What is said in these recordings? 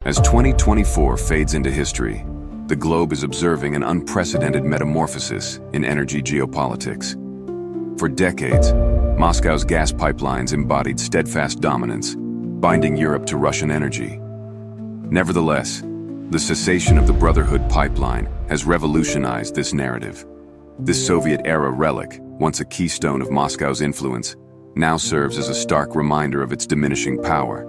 As 2024 fades into history, the globe is observing an unprecedented metamorphosis in energy geopolitics. For decades, Moscow's gas pipelines embodied steadfast dominance, binding Europe to Russian energy. Nevertheless, the cessation of the Brotherhood pipeline has revolutionized this narrative. This Soviet-era relic, once a keystone of Moscow's influence, now serves as a stark reminder of its diminishing power.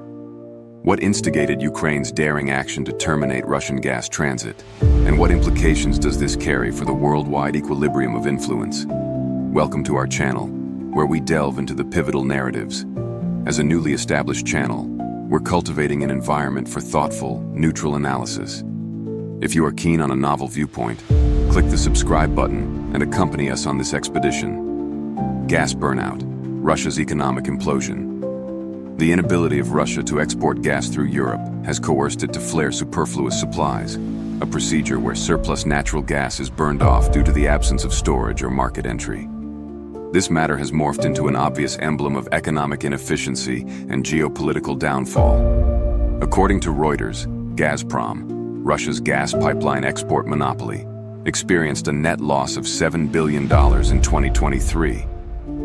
What instigated Ukraine's daring action to terminate Russian gas transit? And what implications does this carry for the worldwide equilibrium of influence? Welcome to our channel, where we delve into the pivotal narratives. As a newly established channel, we're cultivating an environment for thoughtful, neutral analysis. If you are keen on a novel viewpoint, click the subscribe button and accompany us on this expedition. Gas burnout, Russia's economic implosion. The inability of Russia to export gas through Europe has coerced it to flare superfluous supplies, a procedure where surplus natural gas is burned off due to the absence of storage or market entry. This matter has morphed into an obvious emblem of economic inefficiency and geopolitical downfall. According to Reuters, Gazprom, Russia's gas pipeline export monopoly, experienced a net loss of $7 billion in 2023.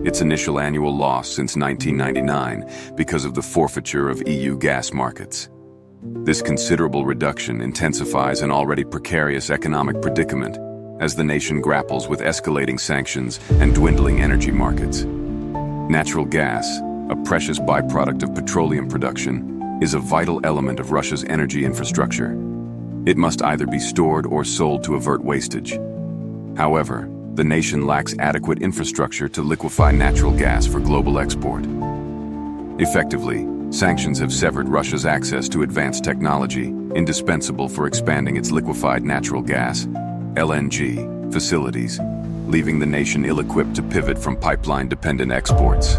Its initial annual loss since 1999 because of the forfeiture of EU gas markets. This considerable reduction intensifies an already precarious economic predicament as the nation grapples with escalating sanctions and dwindling energy markets. Natural gas, a precious byproduct of petroleum production, is a vital element of Russia's energy infrastructure. It must either be stored or sold to avert wastage. However, the nation lacks adequate infrastructure to liquefy natural gas for global export. Effectively, sanctions have severed Russia's access to advanced technology, indispensable for expanding its liquefied natural gas, LNG, facilities, leaving the nation ill-equipped to pivot from pipeline-dependent exports.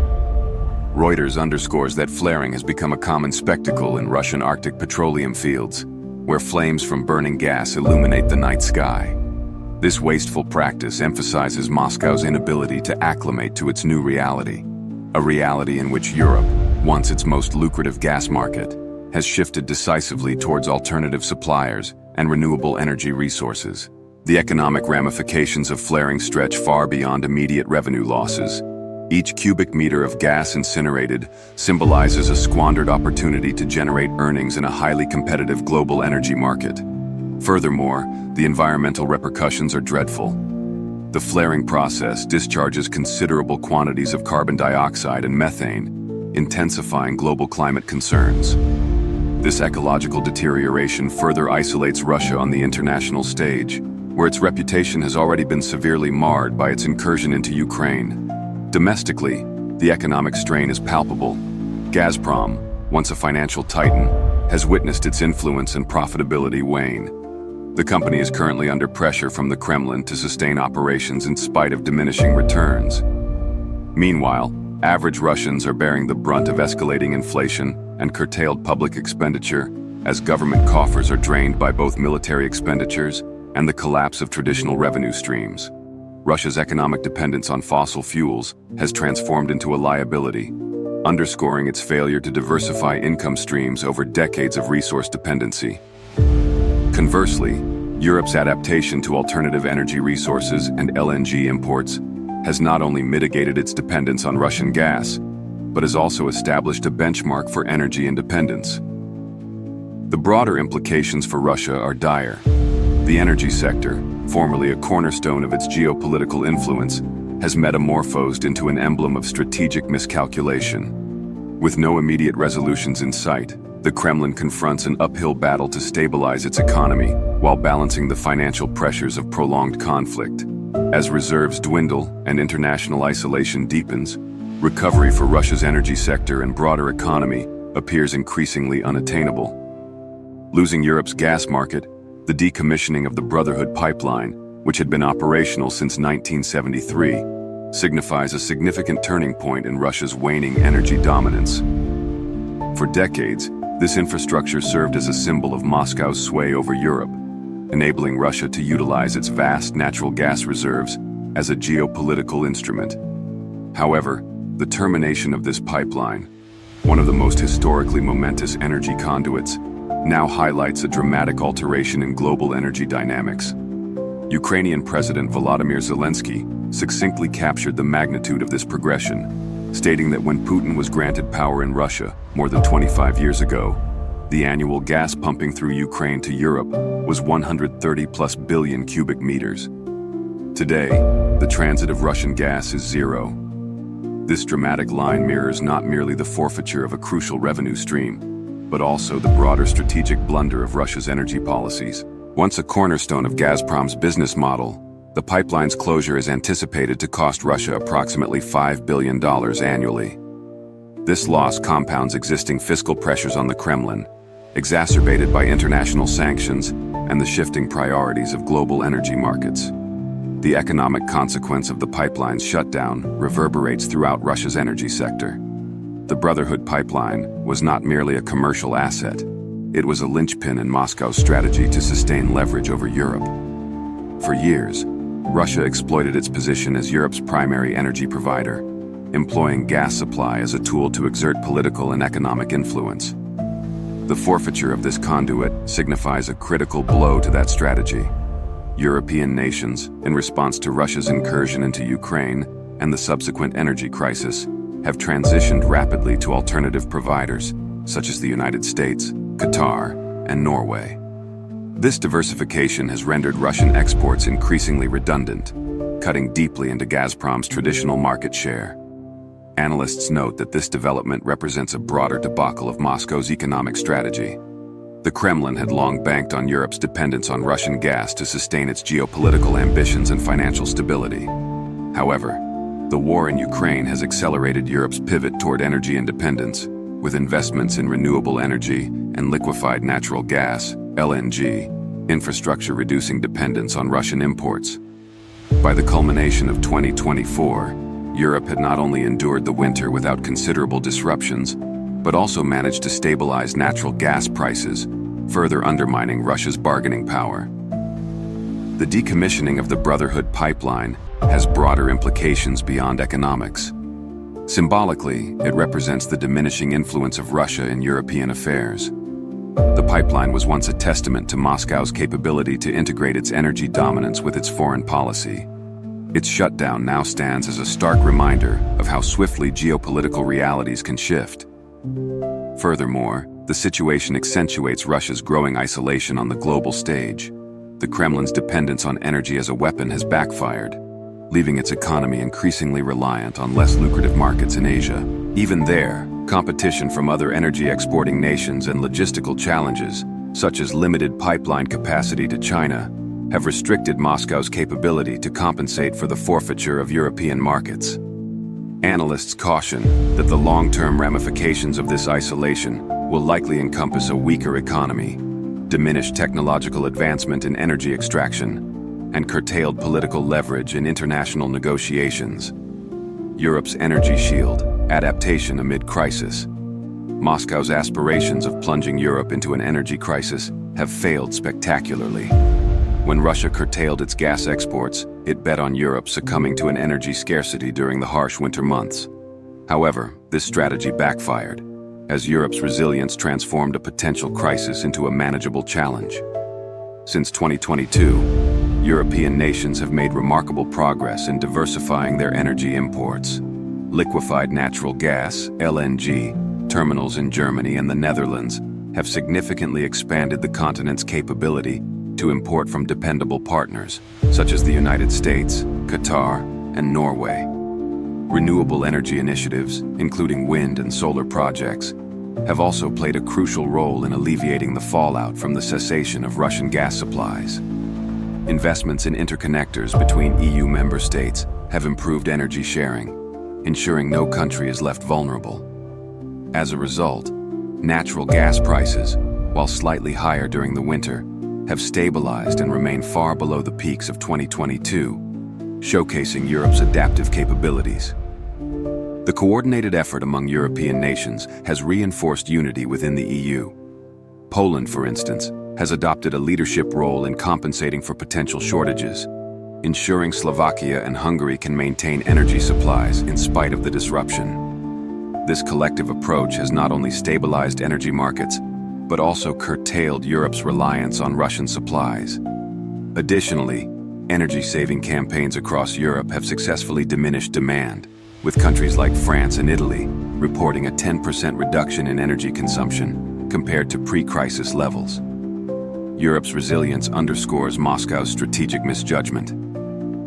Reuters underscores that flaring has become a common spectacle in Russian Arctic petroleum fields, where flames from burning gas illuminate the night sky. This wasteful practice emphasizes Moscow's inability to acclimate to its new reality, a reality in which Europe, once its most lucrative gas market, has shifted decisively towards alternative suppliers and renewable energy resources. The economic ramifications of flaring stretch far beyond immediate revenue losses. Each cubic meter of gas incinerated symbolizes a squandered opportunity to generate earnings in a highly competitive global energy market. Furthermore, the environmental repercussions are dreadful. The flaring process discharges considerable quantities of carbon dioxide and methane, intensifying global climate concerns. This ecological deterioration further isolates Russia on the international stage, where its reputation has already been severely marred by its incursion into Ukraine. Domestically, the economic strain is palpable. Gazprom, once a financial titan, has witnessed its influence and profitability wane. The company is currently under pressure from the Kremlin to sustain operations in spite of diminishing returns. Meanwhile, average Russians are bearing the brunt of escalating inflation and curtailed public expenditure as government coffers are drained by both military expenditures and the collapse of traditional revenue streams. Russia's economic dependence on fossil fuels has transformed into a liability, underscoring its failure to diversify income streams over decades of resource dependency. Conversely, Europe's adaptation to alternative energy resources and LNG imports has not only mitigated its dependence on Russian gas, but has also established a benchmark for energy independence. The broader implications for Russia are dire. The energy sector, formerly a cornerstone of its geopolitical influence, has metamorphosed into an emblem of strategic miscalculation. With no immediate resolutions in sight, the Kremlin confronts an uphill battle to stabilize its economy while balancing the financial pressures of prolonged conflict. As reserves dwindle and international isolation deepens, recovery for Russia's energy sector and broader economy appears increasingly unattainable. Losing Europe's gas market, the decommissioning of the Brotherhood pipeline, which had been operational since 1973, signifies a significant turning point in Russia's waning energy dominance. For decades, this infrastructure served as a symbol of Moscow's sway over Europe, enabling Russia to utilize its vast natural gas reserves as a geopolitical instrument. However, the termination of this pipeline, one of the most historically momentous energy conduits, now highlights a dramatic alteration in global energy dynamics. Ukrainian President Volodymyr Zelensky succinctly captured the magnitude of this progression, stating that when Putin was granted power in Russia more than 25 years ago, the annual gas pumping through Ukraine to Europe was 130+ billion cubic meters. Today, the transit of Russian gas is zero. This dramatic line mirrors not merely the forfeiture of a crucial revenue stream, but also the broader strategic blunder of Russia's energy policies. Once a cornerstone of Gazprom's business model, the pipeline's closure is anticipated to cost Russia approximately $5 billion annually. This loss compounds existing fiscal pressures on the Kremlin, exacerbated by international sanctions and the shifting priorities of global energy markets. The economic consequence of the pipeline's shutdown reverberates throughout Russia's energy sector. The Brotherhood pipeline was not merely a commercial asset. It was a linchpin in Moscow's strategy to sustain leverage over Europe. For years, Russia exploited its position as Europe's primary energy provider, employing gas supply as a tool to exert political and economic influence. The forfeiture of this conduit signifies a critical blow to that strategy. European nations, in response to Russia's incursion into Ukraine and the subsequent energy crisis, have transitioned rapidly to alternative providers, such as the United States, Qatar, and Norway. This diversification has rendered Russian exports increasingly redundant, cutting deeply into Gazprom's traditional market share. Analysts note that this development represents a broader debacle of Moscow's economic strategy. The Kremlin had long banked on Europe's dependence on Russian gas to sustain its geopolitical ambitions and financial stability. However, the war in Ukraine has accelerated Europe's pivot toward energy independence, with investments in renewable energy and liquefied natural gas, LNG, infrastructure reducing dependence on Russian imports. By the culmination of 2024, Europe had not only endured the winter without considerable disruptions, but also managed to stabilize natural gas prices, further undermining Russia's bargaining power. The decommissioning of the Brotherhood pipeline has broader implications beyond economics. Symbolically, it represents the diminishing influence of Russia in European affairs. The pipeline was once a testament to Moscow's capability to integrate its energy dominance with its foreign policy. Its shutdown now stands as a stark reminder of how swiftly geopolitical realities can shift. Furthermore, the situation accentuates Russia's growing isolation on the global stage. The Kremlin's dependence on energy as a weapon has backfired, leaving its economy increasingly reliant on less lucrative markets in Asia. Even there, competition from other energy exporting nations and logistical challenges, such as limited pipeline capacity to China, have restricted Moscow's capability to compensate for the forfeiture of European markets. Analysts caution that the long-term ramifications of this isolation will likely encompass a weaker economy, diminished technological advancement in energy extraction, and curtailed political leverage in international negotiations. Europe's energy shield, adaptation amid crisis. Moscow's aspirations of plunging Europe into an energy crisis have failed spectacularly. When Russia curtailed its gas exports, it bet on Europe succumbing to an energy scarcity during the harsh winter months. However, this strategy backfired, as Europe's resilience transformed a potential crisis into a manageable challenge. Since 2022, European nations have made remarkable progress in diversifying their energy imports. Liquefied natural gas, LNG, terminals in Germany and the Netherlands have significantly expanded the continent's capability to import from dependable partners, such as the United States, Qatar, and Norway. Renewable energy initiatives, including wind and solar projects, have also played a crucial role in alleviating the fallout from the cessation of Russian gas supplies. Investments in interconnectors between EU member states have improved energy sharing, ensuring no country is left vulnerable. As a result, natural gas prices, while slightly higher during the winter, have stabilized and remain far below the peaks of 2022, showcasing Europe's adaptive capabilities. The coordinated effort among European nations has reinforced unity within the EU. Poland, for instance, has adopted a leadership role in compensating for potential shortages, ensuring Slovakia and Hungary can maintain energy supplies in spite of the disruption. This collective approach has not only stabilized energy markets, but also curtailed Europe's reliance on Russian supplies. Additionally, energy-saving campaigns across Europe have successfully diminished demand, with countries like France and Italy reporting a 10% reduction in energy consumption compared to pre-crisis levels. Europe's resilience underscores Moscow's strategic misjudgment.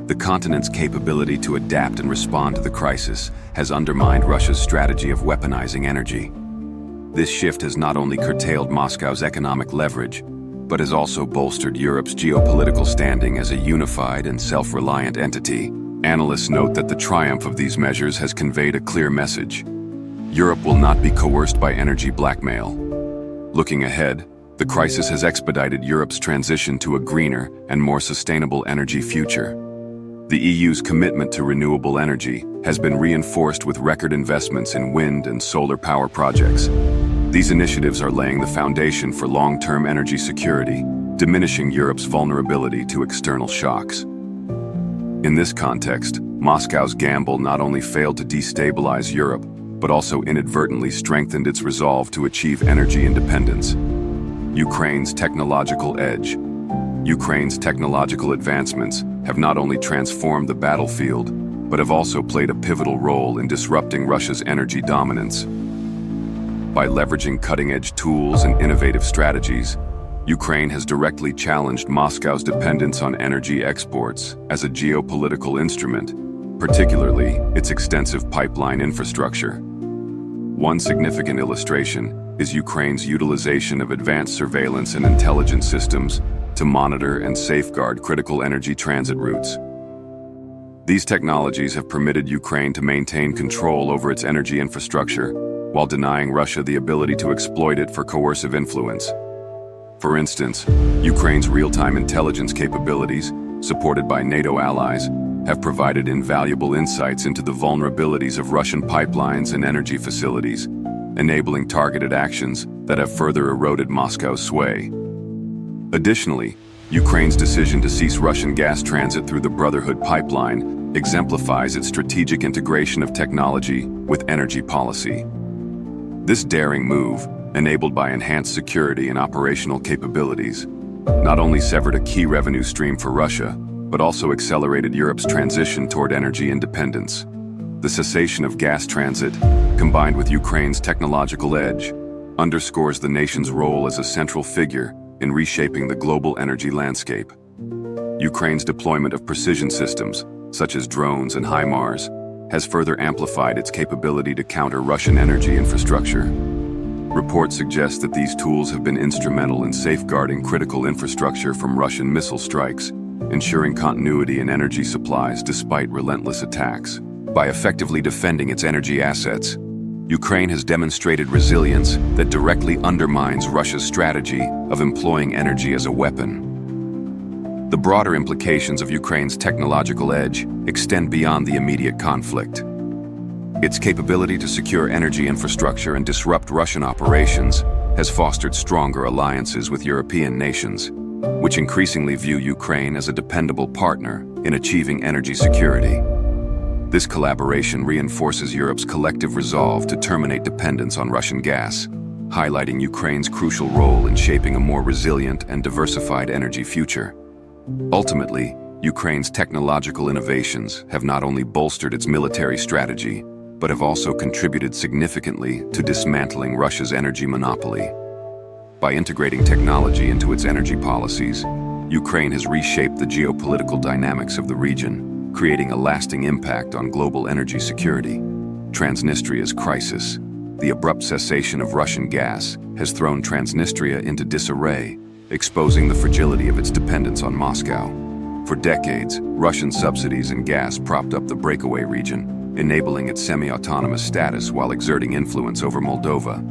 The continent's capability to adapt and respond to the crisis has undermined Russia's strategy of weaponizing energy. This shift has not only curtailed Moscow's economic leverage, but has also bolstered Europe's geopolitical standing as a unified and self-reliant entity. Analysts note that the triumph of these measures has conveyed a clear message. Europe will not be coerced by energy blackmail. Looking ahead, the crisis has expedited Europe's transition to a greener and more sustainable energy future. The EU's commitment to renewable energy has been reinforced with record investments in wind and solar power projects. These initiatives are laying the foundation for long-term energy security, diminishing Europe's vulnerability to external shocks. In this context, Moscow's gamble not only failed to destabilize Europe, but also inadvertently strengthened its resolve to achieve energy independence. Ukraine's technological edge. Ukraine's technological advancements have not only transformed the battlefield, but have also played a pivotal role in disrupting Russia's energy dominance. By leveraging cutting-edge tools and innovative strategies, Ukraine has directly challenged Moscow's dependence on energy exports as a geopolitical instrument, particularly its extensive pipeline infrastructure. One significant illustration is Ukraine's utilization of advanced surveillance and intelligence systems to monitor and safeguard critical energy transit routes. These technologies have permitted Ukraine to maintain control over its energy infrastructure, while denying Russia the ability to exploit it for coercive influence. For instance, Ukraine's real-time intelligence capabilities, supported by NATO allies, have provided invaluable insights into the vulnerabilities of Russian pipelines and energy facilities, enabling targeted actions that have further eroded Moscow's sway. Additionally, Ukraine's decision to cease Russian gas transit through the Brotherhood pipeline exemplifies its strategic integration of technology with energy policy. This daring move, enabled by enhanced security and operational capabilities, not only severed a key revenue stream for Russia, but also accelerated Europe's transition toward energy independence. The cessation of gas transit, combined with Ukraine's technological edge, underscores the nation's role as a central figure in reshaping the global energy landscape. Ukraine's deployment of precision systems, such as drones and HIMARS, has further amplified its capability to counter Russian energy infrastructure. Reports suggest that these tools have been instrumental in safeguarding critical infrastructure from Russian missile strikes, ensuring continuity in energy supplies despite relentless attacks. By effectively defending its energy assets, Ukraine has demonstrated resilience that directly undermines Russia's strategy of employing energy as a weapon. The broader implications of Ukraine's technological edge extend beyond the immediate conflict. Its capability to secure energy infrastructure and disrupt Russian operations has fostered stronger alliances with European nations, which increasingly view Ukraine as a dependable partner in achieving energy security. This collaboration reinforces Europe's collective resolve to terminate dependence on Russian gas, highlighting Ukraine's crucial role in shaping a more resilient and diversified energy future. Ultimately, Ukraine's technological innovations have not only bolstered its military strategy, but have also contributed significantly to dismantling Russia's energy monopoly. By integrating technology into its energy policies, Ukraine has reshaped the geopolitical dynamics of the region, creating a lasting impact on global energy security. Transnistria's crisis, the abrupt cessation of Russian gas, has thrown Transnistria into disarray, exposing the fragility of its dependence on Moscow. For decades, Russian subsidies and gas propped up the breakaway region, enabling its semi-autonomous status while exerting influence over Moldova.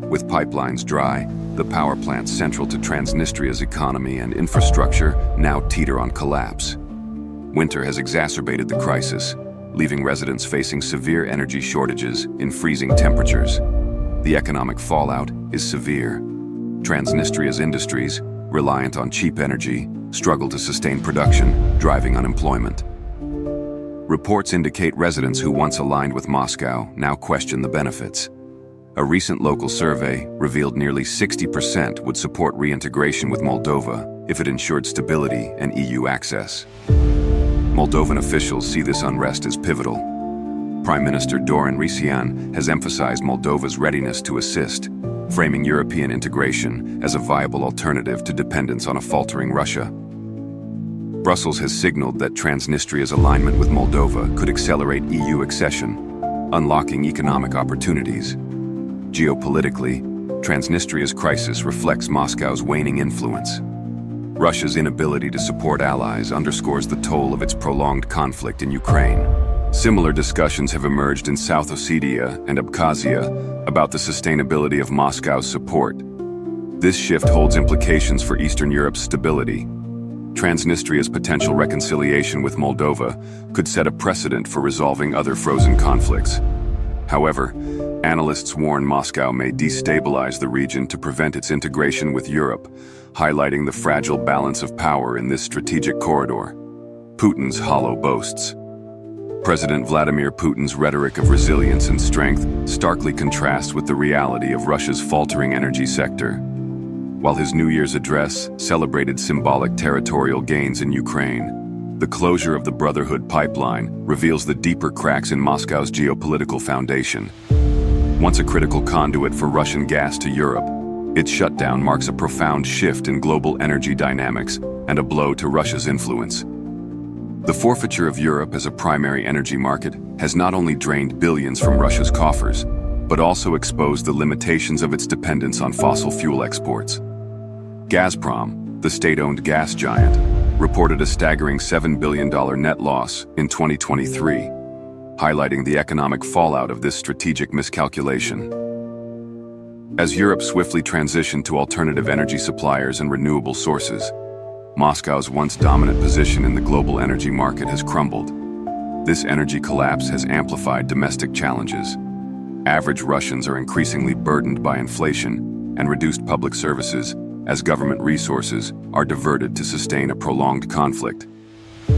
With pipelines dry, the power plants central to Transnistria's economy and infrastructure now teeter on collapse. Winter has exacerbated the crisis, leaving residents facing severe energy shortages in freezing temperatures. The economic fallout is severe. Transnistria's industries, reliant on cheap energy, struggle to sustain production, driving unemployment. Reports indicate residents who once aligned with Moscow now question the benefits. A recent local survey revealed nearly 60% would support reintegration with Moldova if it ensured stability and EU access. Moldovan officials see this unrest as pivotal. Prime Minister Doran Risian has emphasized Moldova's readiness to assist, framing European integration as a viable alternative to dependence on a faltering Russia. Brussels has signaled that Transnistria's alignment with Moldova could accelerate EU accession, unlocking economic opportunities. Geopolitically, Transnistria's crisis reflects Moscow's waning influence. Russia's inability to support allies underscores the toll of its prolonged conflict in Ukraine. Similar discussions have emerged in South Ossetia and Abkhazia about the sustainability of Moscow's support. This shift holds implications for Eastern Europe's stability. Transnistria's potential reconciliation with Moldova could set a precedent for resolving other frozen conflicts. However, analysts warn Moscow may destabilize the region to prevent its integration with Europe, highlighting the fragile balance of power in this strategic corridor. Putin's hollow boasts. President Vladimir Putin's rhetoric of resilience and strength starkly contrasts with the reality of Russia's faltering energy sector. While his New Year's address celebrated symbolic territorial gains in Ukraine, the closure of the Brotherhood pipeline reveals the deeper cracks in Moscow's geopolitical foundation. Once a critical conduit for Russian gas to Europe, its shutdown marks a profound shift in global energy dynamics and a blow to Russia's influence. The forfeiture of Europe as a primary energy market has not only drained billions from Russia's coffers, but also exposed the limitations of its dependence on fossil fuel exports. Gazprom, the state-owned gas giant, reported a staggering $7 billion net loss in 2023, highlighting the economic fallout of this strategic miscalculation. As Europe swiftly transitioned to alternative energy suppliers and renewable sources, Moscow's once dominant position in the global energy market has crumbled. This energy collapse has amplified domestic challenges. Average Russians are increasingly burdened by inflation and reduced public services as government resources are diverted to sustain a prolonged conflict.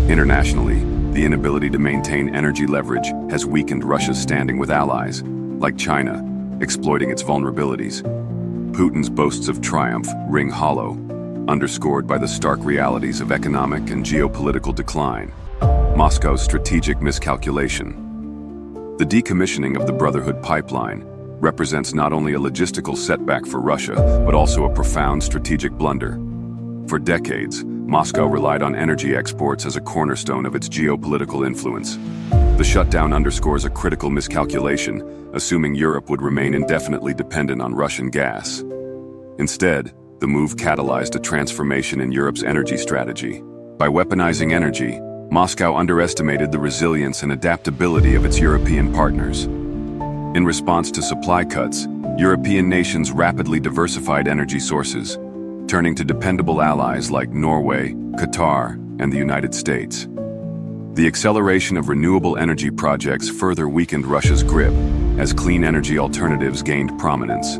Internationally, the inability to maintain energy leverage has weakened Russia's standing with allies, like China, exploiting its vulnerabilities. Putin's boasts of triumph ring hollow, underscored by the stark realities of economic and geopolitical decline. Moscow's strategic miscalculation. The decommissioning of the Brotherhood pipeline represents not only a logistical setback for Russia, but also a profound strategic blunder. For decades, Moscow relied on energy exports as a cornerstone of its geopolitical influence. The shutdown underscores a critical miscalculation, assuming Europe would remain indefinitely dependent on Russian gas. Instead, the move catalyzed a transformation in Europe's energy strategy. By weaponizing energy, Moscow underestimated the resilience and adaptability of its European partners. In response to supply cuts, European nations rapidly diversified energy sources, turning to dependable allies like Norway, Qatar, and the United States. The acceleration of renewable energy projects further weakened Russia's grip as clean energy alternatives gained prominence.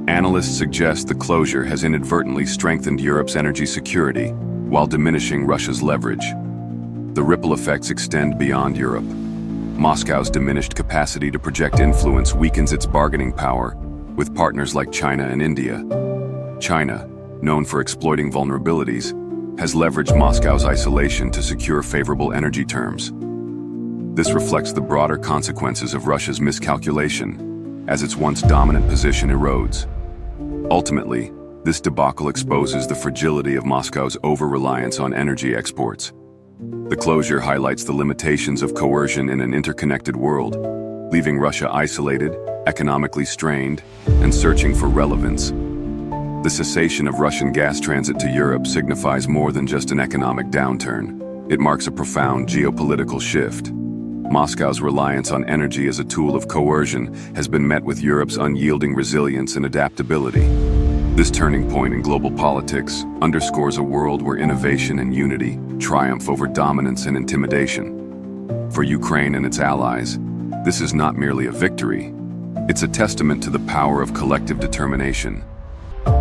Analysts suggest the closure has inadvertently strengthened Europe's energy security while diminishing Russia's leverage. The ripple effects extend beyond Europe. Moscow's diminished capacity to project influence weakens its bargaining power with partners like China and India. China, known for exploiting vulnerabilities, has leveraged Moscow's isolation to secure favorable energy terms. This reflects the broader consequences of Russia's miscalculation as its once dominant position erodes. Ultimately, this debacle exposes the fragility of Moscow's over-reliance on energy exports. The closure highlights the limitations of coercion in an interconnected world, leaving Russia isolated, economically strained, and searching for relevance. The cessation of Russian gas transit to Europe signifies more than just an economic downturn. It marks a profound geopolitical shift. Moscow's reliance on energy as a tool of coercion has been met with Europe's unyielding resilience and adaptability. This turning point in global politics underscores a world where innovation and unity triumph over dominance and intimidation. For Ukraine and its allies, this is not merely a victory. It's a testament to the power of collective determination.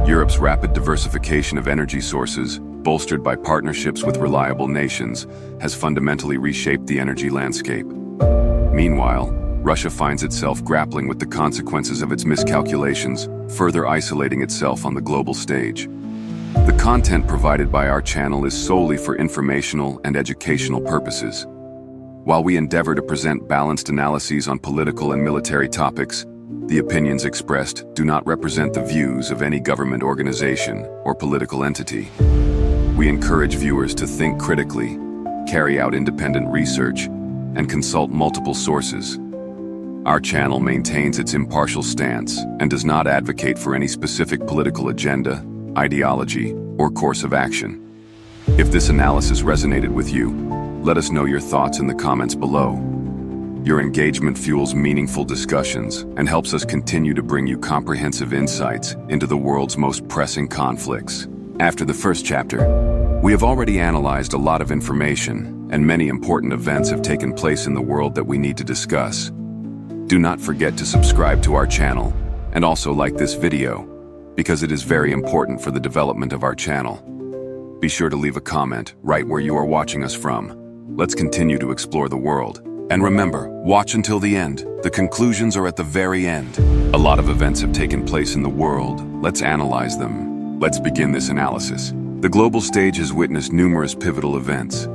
Europe's rapid diversification of energy sources, bolstered by partnerships with reliable nations, has fundamentally reshaped the energy landscape. Meanwhile, Russia finds itself grappling with the consequences of its miscalculations, further isolating itself on the global stage. The content provided by our channel is solely for informational and educational purposes. While we endeavor to present balanced analyses on political and military topics, the opinions expressed do not represent the views of any government organization or political entity. We encourage viewers to think critically, carry out independent research, and consult multiple sources. Our channel maintains its impartial stance and does not advocate for any specific political agenda, ideology, or course of action. If this analysis resonated with you, let us know your thoughts in the comments below. Your engagement fuels meaningful discussions and helps us continue to bring you comprehensive insights into the world's most pressing conflicts. After the first chapter, we have already analyzed a lot of information, and many important events have taken place in the world that we need to discuss. Do not forget to subscribe to our channel and also like this video, because it is very important for the development of our channel. Be sure to leave a comment right where you are watching us from. Let's continue to explore the world. And remember, watch until the end. The conclusions are at the very end. A lot of events have taken place in the world. Let's analyze them. Let's begin this analysis. The global stage has witnessed numerous pivotal events.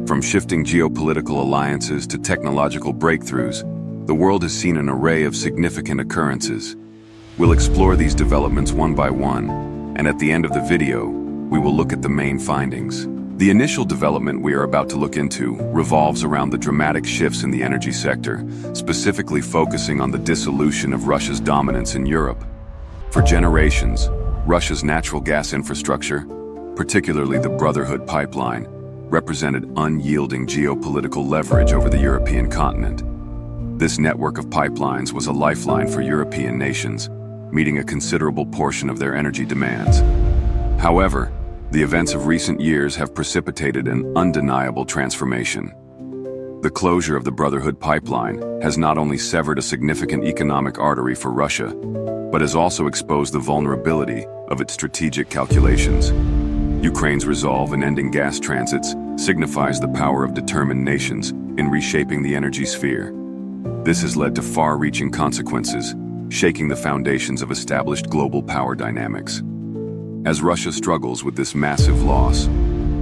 From shifting geopolitical alliances to technological breakthroughs, the world has seen an array of significant occurrences. We'll explore these developments one by one, and at the end of the video, we will look at the main findings. The initial development we are about to look into revolves around the dramatic shifts in the energy sector, specifically focusing on the dissolution of Russia's dominance in Europe. For generations, Russia's natural gas infrastructure, particularly the Brotherhood pipeline, represented unyielding geopolitical leverage over the European continent. This network of pipelines was a lifeline for European nations, meeting a considerable portion of their energy demands. However, the events of recent years have precipitated an undeniable transformation. The closure of the Brotherhood pipeline has not only severed a significant economic artery for Russia, but has also exposed the vulnerability of its strategic calculations. Ukraine's resolve in ending gas transits signifies the power of determined nations in reshaping the energy sphere. This has led to far-reaching consequences, shaking the foundations of established global power dynamics. As Russia struggles with this massive loss,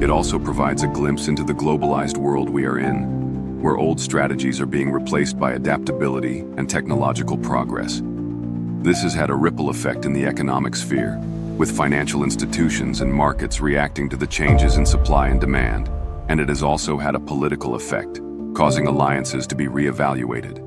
it also provides a glimpse into the globalized world we are in, where old strategies are being replaced by adaptability and technological progress. This has had a ripple effect in the economic sphere, with financial institutions and markets reacting to the changes in supply and demand, and it has also had a political effect, causing alliances to be reevaluated.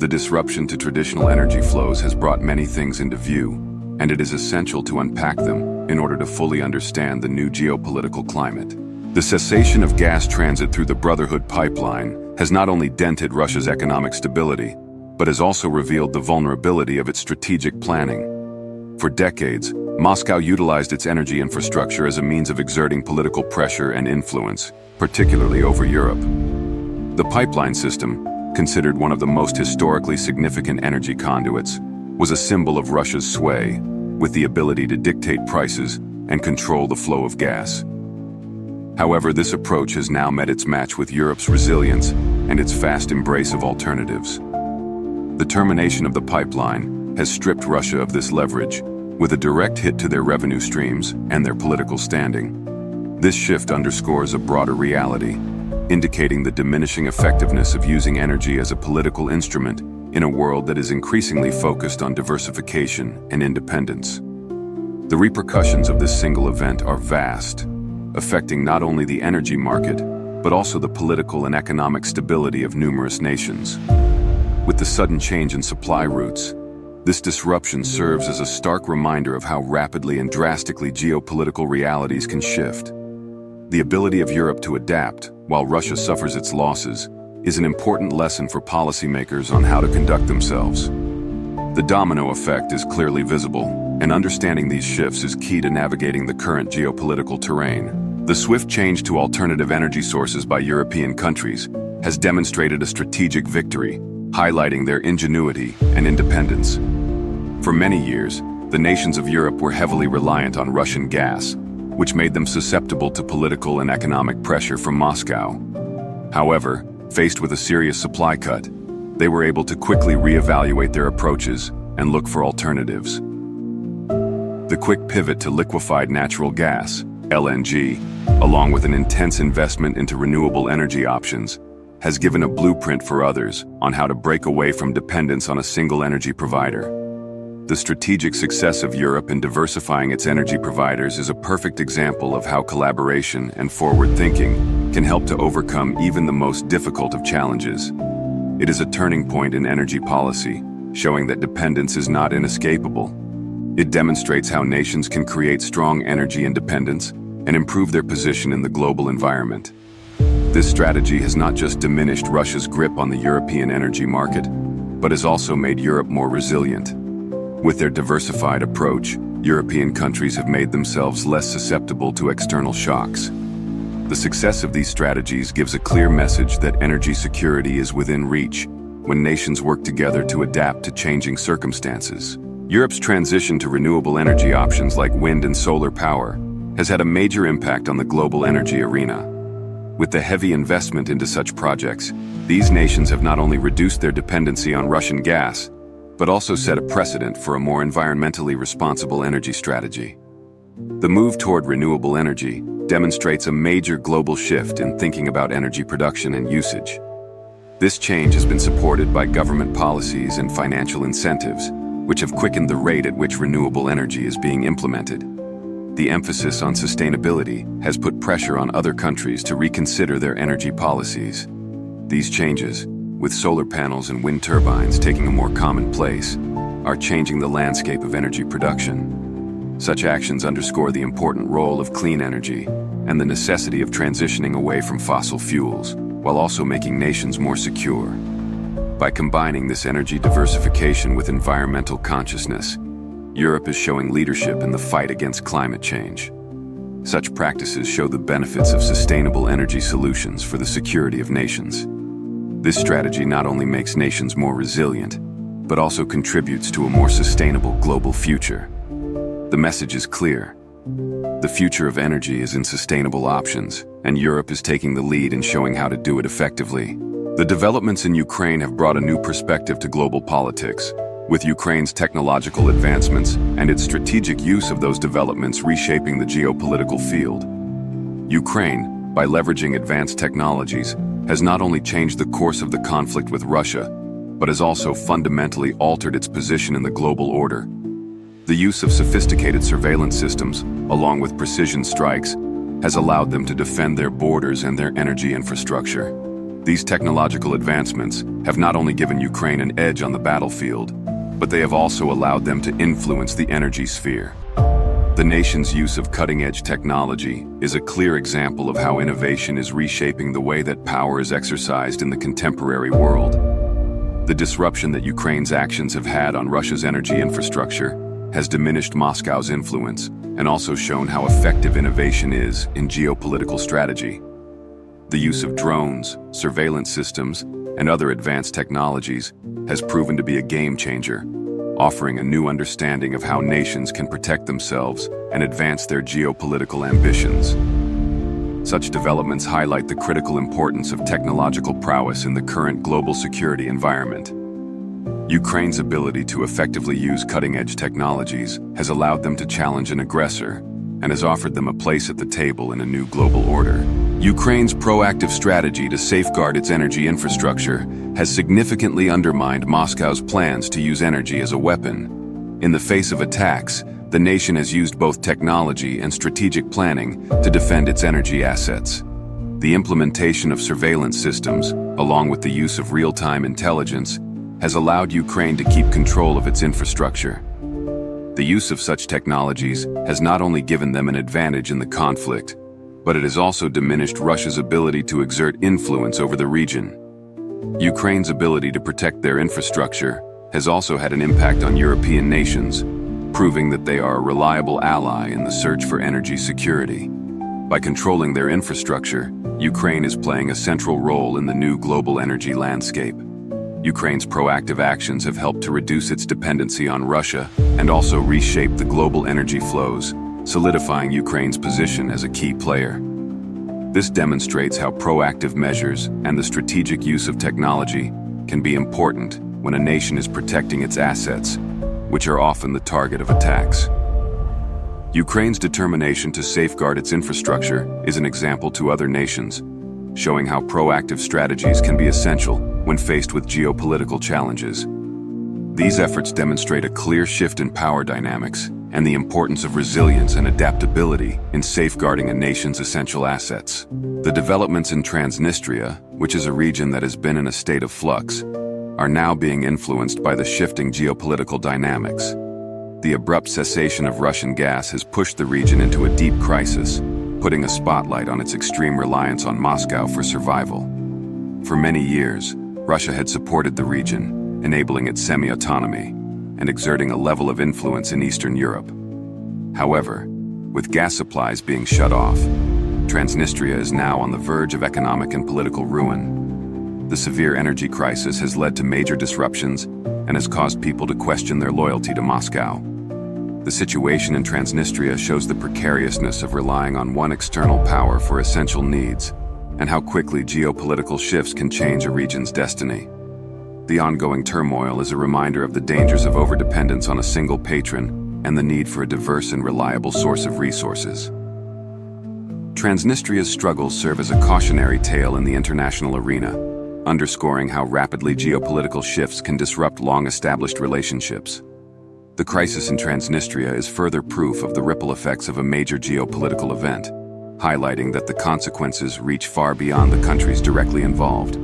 The disruption to traditional energy flows has brought many things into view, and it is essential to unpack them in order to fully understand the new geopolitical climate. The cessation of gas transit through the Brotherhood pipeline has not only dented Russia's economic stability, but has also revealed the vulnerability of its strategic planning. For decades, Moscow utilized its energy infrastructure as a means of exerting political pressure and influence, particularly over Europe. The pipeline system, considered one of the most historically significant energy conduits, was a symbol of Russia's sway, with the ability to dictate prices and control the flow of gas. However, this approach has now met its match with Europe's resilience and its fast embrace of alternatives. The termination of the pipeline has stripped Russia of this leverage, with a direct hit to their revenue streams and their political standing. This shift underscores a broader reality, indicating the diminishing effectiveness of using energy as a political instrument in a world that is increasingly focused on diversification and independence. The repercussions of this single event are vast, affecting not only the energy market, but also the political and economic stability of numerous nations. With the sudden change in supply routes, this disruption serves as a stark reminder of how rapidly and drastically geopolitical realities can shift. The ability of Europe to adapt, while Russia suffers its losses, is an important lesson for policymakers on how to conduct themselves. The domino effect is clearly visible, and understanding these shifts is key to navigating the current geopolitical terrain. The swift change to alternative energy sources by European countries has demonstrated a strategic victory, highlighting their ingenuity and independence. For many years, the nations of Europe were heavily reliant on Russian gas, which made them susceptible to political and economic pressure from Moscow. However, faced with a serious supply cut, they were able to quickly reevaluate their approaches and look for alternatives. The quick pivot to liquefied natural gas, LNG, along with an intense investment into renewable energy options, has given a blueprint for others on how to break away from dependence on a single energy provider. The strategic success of Europe in diversifying its energy providers is a perfect example of how collaboration and forward thinking can help to overcome even the most difficult of challenges. It is a turning point in energy policy, showing that dependence is not inescapable. It demonstrates how nations can create strong energy independence and improve their position in the global environment. This strategy has not just diminished Russia's grip on the European energy market, but has also made Europe more resilient. With their diversified approach, European countries have made themselves less susceptible to external shocks. The success of these strategies gives a clear message that energy security is within reach when nations work together to adapt to changing circumstances. Europe's transition to renewable energy options like wind and solar power has had a major impact on the global energy arena. With the heavy investment into such projects, these nations have not only reduced their dependency on Russian gas, but also set a precedent for a more environmentally responsible energy strategy. The move toward renewable energy demonstrates a major global shift in thinking about energy production and usage. This change has been supported by government policies and financial incentives, which have quickened the rate at which renewable energy is being implemented. The emphasis on sustainability has put pressure on other countries to reconsider their energy policies. These changes, with solar panels and wind turbines taking a more common place, are changing the landscape of energy production. Such actions underscore the important role of clean energy and the necessity of transitioning away from fossil fuels, while also making nations more secure. By combining this energy diversification with environmental consciousness, Europe is showing leadership in the fight against climate change. Such practices show the benefits of sustainable energy solutions for the security of nations. This strategy not only makes nations more resilient, but also contributes to a more sustainable global future. The message is clear. The future of energy is in sustainable options, and Europe is taking the lead in showing how to do it effectively. The developments in Ukraine have brought a new perspective to global politics, with Ukraine's technological advancements and its strategic use of those developments reshaping the geopolitical field. Ukraine, by leveraging advanced technologies, has not only changed the course of the conflict with Russia, but has also fundamentally altered its position in the global order. The use of sophisticated surveillance systems, along with precision strikes, has allowed them to defend their borders and their energy infrastructure. These technological advancements have not only given Ukraine an edge on the battlefield, but they have also allowed them to influence the energy sphere. The nation's use of cutting-edge technology is a clear example of how innovation is reshaping the way that power is exercised in the contemporary world. The disruption that Ukraine's actions have had on Russia's energy infrastructure has diminished Moscow's influence and also shown how effective innovation is in geopolitical strategy. The use of drones, surveillance systems, and other advanced technologies has proven to be a game changer, offering a new understanding of how nations can protect themselves and advance their geopolitical ambitions. Such developments highlight the critical importance of technological prowess in the current global security environment. Ukraine's ability to effectively use cutting-edge technologies has allowed them to challenge an aggressor and has offered them a place at the table in a new global order. Ukraine's proactive strategy to safeguard its energy infrastructure has significantly undermined Moscow's plans to use energy as a weapon. In the face of attacks, the nation has used both technology and strategic planning to defend its energy assets. The implementation of surveillance systems, along with the use of real-time intelligence, has allowed Ukraine to keep control of its infrastructure. The use of such technologies has not only given them an advantage in the conflict, but it has also diminished Russia's ability to exert influence over the region. Ukraine's ability to protect their infrastructure has also had an impact on European nations, proving that they are a reliable ally in the search for energy security. By controlling their infrastructure, Ukraine is playing a central role in the new global energy landscape. Ukraine's proactive actions have helped to reduce its dependency on Russia and also reshape the global energy flows, solidifying Ukraine's position as a key player. This demonstrates how proactive measures and the strategic use of technology can be important when a nation is protecting its assets, which are often the target of attacks. Ukraine's determination to safeguard its infrastructure is an example to other nations, showing how proactive strategies can be essential when faced with geopolitical challenges. These efforts demonstrate a clear shift in power dynamics and the importance of resilience and adaptability in safeguarding a nation's essential assets. The developments in Transnistria, which is a region that has been in a state of flux, are now being influenced by the shifting geopolitical dynamics. The abrupt cessation of Russian gas has pushed the region into a deep crisis, putting a spotlight on its extreme reliance on Moscow for survival. For many years, Russia had supported the region, enabling its semi-autonomy and exerting a level of influence in Eastern Europe. However, with gas supplies being shut off, Transnistria is now on the verge of economic and political ruin. The severe energy crisis has led to major disruptions and has caused people to question their loyalty to Moscow. The situation in Transnistria shows the precariousness of relying on one external power for essential needs, and how quickly geopolitical shifts can change a region's destiny. The ongoing turmoil is a reminder of the dangers of overdependence on a single patron and the need for a diverse and reliable source of resources. Transnistria's struggles serve as a cautionary tale in the international arena, underscoring how rapidly geopolitical shifts can disrupt long-established relationships. The crisis in Transnistria is further proof of the ripple effects of a major geopolitical event, highlighting that the consequences reach far beyond the countries directly involved.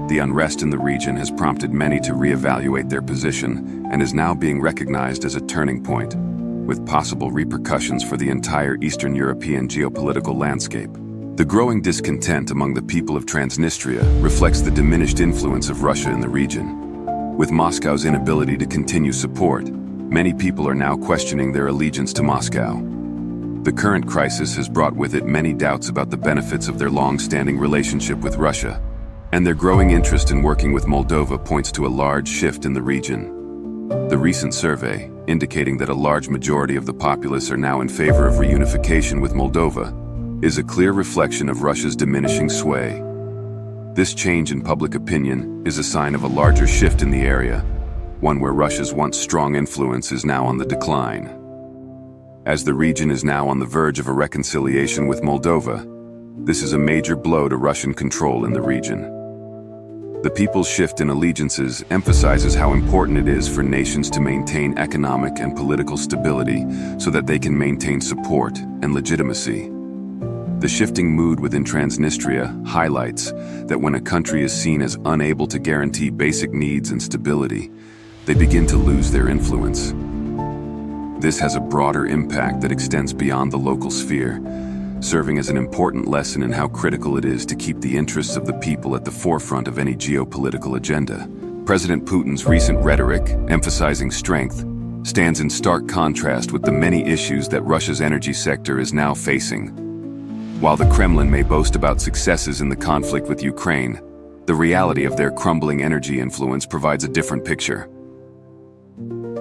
The unrest in the region has prompted many to reevaluate their position and is now being recognized as a turning point, with possible repercussions for the entire Eastern European geopolitical landscape. The growing discontent among the people of Transnistria reflects the diminished influence of Russia in the region. With Moscow's inability to continue support, many people are now questioning their allegiance to Moscow. The current crisis has brought with it many doubts about the benefits of their long-standing relationship with Russia, and their growing interest in working with Moldova points to a large shift in the region. The recent survey, indicating that a large majority of the populace are now in favor of reunification with Moldova, is a clear reflection of Russia's diminishing sway. This change in public opinion is a sign of a larger shift in the area, one where Russia's once strong influence is now on the decline. As the region is now on the verge of a reconciliation with Moldova, this is a major blow to Russian control in the region. The people's shift in allegiances emphasizes how important it is for nations to maintain economic and political stability so that they can maintain support and legitimacy. The shifting mood within Transnistria highlights that when a country is seen as unable to guarantee basic needs and stability, they begin to lose their influence. This has a broader impact that extends beyond the local sphere, serving as an important lesson in how critical it is to keep the interests of the people at the forefront of any geopolitical agenda. President Putin's recent rhetoric, emphasizing strength, stands in stark contrast with the many issues that Russia's energy sector is now facing. While the Kremlin may boast about successes in the conflict with Ukraine, the reality of their crumbling energy influence provides a different picture.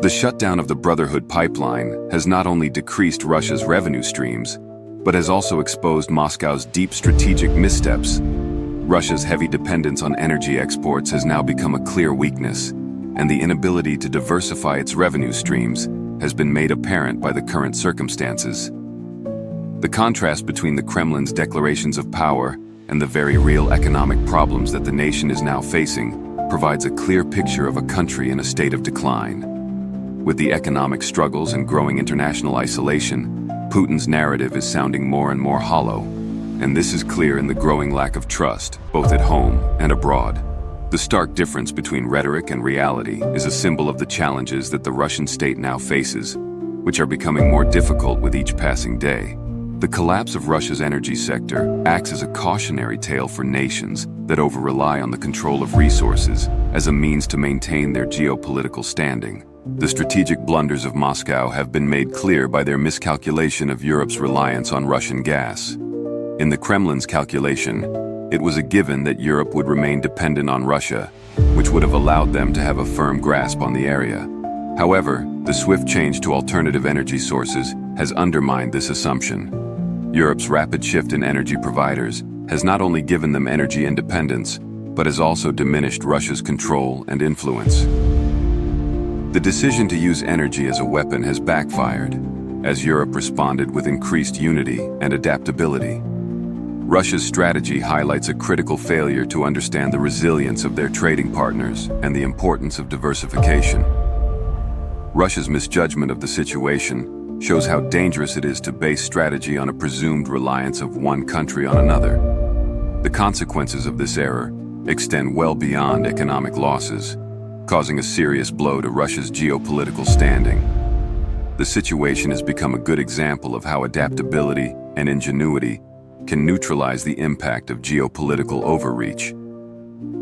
The shutdown of the Brotherhood pipeline has not only decreased Russia's revenue streams, but has also exposed Moscow's deep strategic missteps. Russia's heavy dependence on energy exports has now become a clear weakness, and the inability to diversify its revenue streams has been made apparent by the current circumstances. The contrast between the Kremlin's declarations of power and the very real economic problems that the nation is now facing provides a clear picture of a country in a state of decline. With the economic struggles and growing international isolation, Putin's narrative is sounding more and more hollow, and this is clear in the growing lack of trust, both at home and abroad. The stark difference between rhetoric and reality is a symbol of the challenges that the Russian state now faces, which are becoming more difficult with each passing day. The collapse of Russia's energy sector acts as a cautionary tale for nations that over-rely on the control of resources as a means to maintain their geopolitical standing. The strategic blunders of Moscow have been made clear by their miscalculation of Europe's reliance on Russian gas. In the Kremlin's calculation, it was a given that Europe would remain dependent on Russia, which would have allowed them to have a firm grasp on the area. However, the swift change to alternative energy sources has undermined this assumption. Europe's rapid shift in energy providers has not only given them energy independence, but has also diminished Russia's control and influence. The decision to use energy as a weapon has backfired, as Europe responded with increased unity and adaptability. Russia's strategy highlights a critical failure to understand the resilience of their trading partners and the importance of diversification. Russia's misjudgment of the situation shows how dangerous it is to base strategy on a presumed reliance of one country on another. The consequences of this error extend well beyond economic losses, causing a serious blow to Russia's geopolitical standing. The situation has become a good example of how adaptability and ingenuity can neutralize the impact of geopolitical overreach.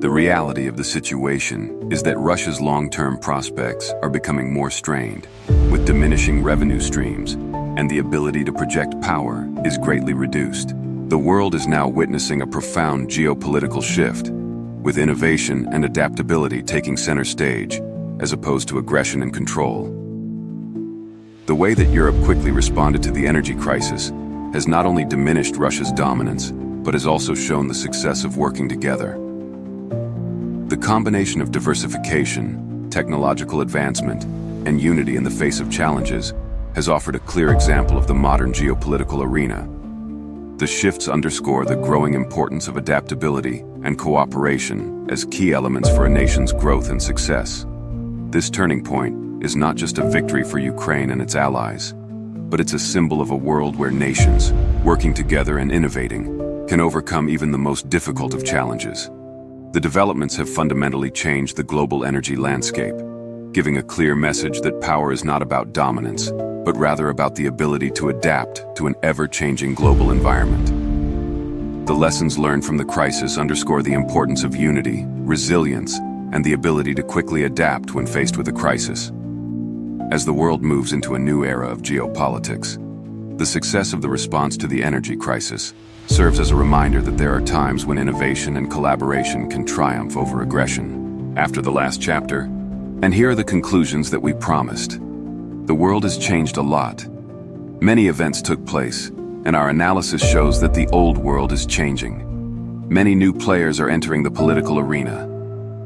The reality of the situation is that Russia's long-term prospects are becoming more strained, with diminishing revenue streams, and the ability to project power is greatly reduced. The world is now witnessing a profound geopolitical shift, with innovation and adaptability taking center stage, as opposed to aggression and control. The way that Europe quickly responded to the energy crisis has not only diminished Russia's dominance, but has also shown the success of working together. The combination of diversification, technological advancement, and unity in the face of challenges has offered a clear example of the modern geopolitical arena. The shifts underscore the growing importance of adaptability and cooperation as key elements for a nation's growth and success. This turning point is not just a victory for Ukraine and its allies, but it's a symbol of a world where nations, working together and innovating, can overcome even the most difficult of challenges. The developments have fundamentally changed the global energy landscape, giving a clear message that power is not about dominance, but rather about the ability to adapt to an ever-changing global environment. The lessons learned from the crisis underscore the importance of unity, resilience, and the ability to quickly adapt when faced with a crisis. As the world moves into a new era of geopolitics, the success of the response to the energy crisis serves as a reminder that there are times when innovation and collaboration can triumph over aggression. After the last chapter, and here are the conclusions that we promised. The world has changed a lot. Many events took place, and our analysis shows that the old world is changing. Many new players are entering the political arena.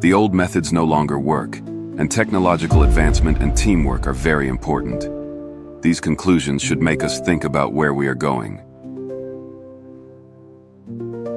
The old methods no longer work, and technological advancement and teamwork are very important. These conclusions should make us think about where we are going.